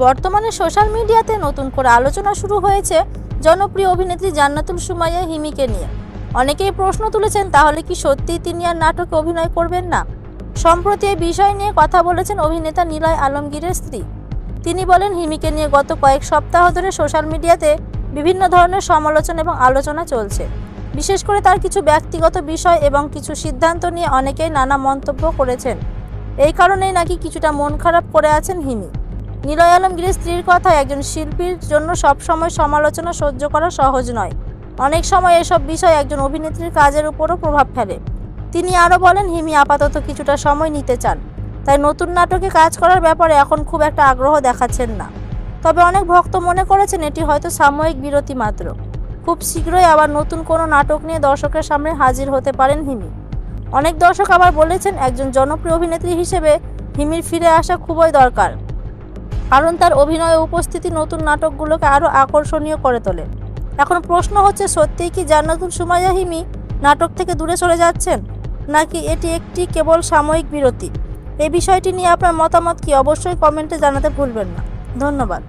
বর্তমানে সোশ্যাল মিডিয়াতে নতুন করে আলোচনা শুরু হয়েছে জনপ্রিয় অভিনেত্রী জান্নাতুল সুমাইয়া হিমিকে নিয়ে। অনেকেই প্রশ্ন তুলেছেন, তাহলে কি সত্যিই তিনি আর নাটকে অভিনয় করবেন না? সম্প্রতি এই বিষয় নিয়ে কথা বলেছেন অভিনেতা নিলয় আলমগীরের স্ত্রী। তিনি বলেন, হিমিকে নিয়ে গত কয়েক সপ্তাহ ধরে সোশ্যাল মিডিয়াতে বিভিন্ন ধরনের সমালোচনা এবং আলোচনা চলছে। বিশেষ করে তার কিছু ব্যক্তিগত বিষয় এবং কিছু সিদ্ধান্ত নিয়ে অনেকেই নানা মন্তব্য করেছেন। এই কারণেই নাকি কিছুটা মন খারাপ করে আছেন হিমি। নিলয় আলমগীরের স্ত্রীর কথায়, একজন শিল্পীর জন্য সবসময় সমালোচনা সহ্য করা সহজ নয়। অনেক সময় এসব বিষয় একজন অভিনেত্রীর কাজের উপরও প্রভাব ফেলে। তিনি আরও বলেন, হিমি আপাতত কিছুটা সময় নিতে চান, তাই নতুন নাটকে কাজ করার ব্যাপারে এখন খুব একটা আগ্রহ দেখাচ্ছেন না। তবে অনেক ভক্ত মনে করেছেন এটি হয়তো সাময়িক বিরতি মাত্র। খুব শীঘ্রই আবার নতুন কোনো নাটক নিয়ে দর্শকের সামনে হাজির হতে পারেন হিমি। অনেক দর্শক আবার বলেছেন, একজন জনপ্রিয় অভিনেত্রী হিসেবে হিমির ফিরে আসা খুবই দরকার, কারণ তার অভিনয় উপস্থিতি নতুন নাটকগুলোকে আরও আকর্ষণীয় করে তোলে। এখন প্রশ্ন হচ্ছে, সত্যিই কি জান্নাতুল সুমাইয়া হিমি নাটক থেকে দূরে সরে যাচ্ছেন, নাকি এটি একটি কেবল সাময়িক বিরতি? এই বিষয়টি নিয়ে আপনার মতামত কি, অবশ্যই কমেন্টে জানাতে ভুলবেন না। ধন্যবাদ।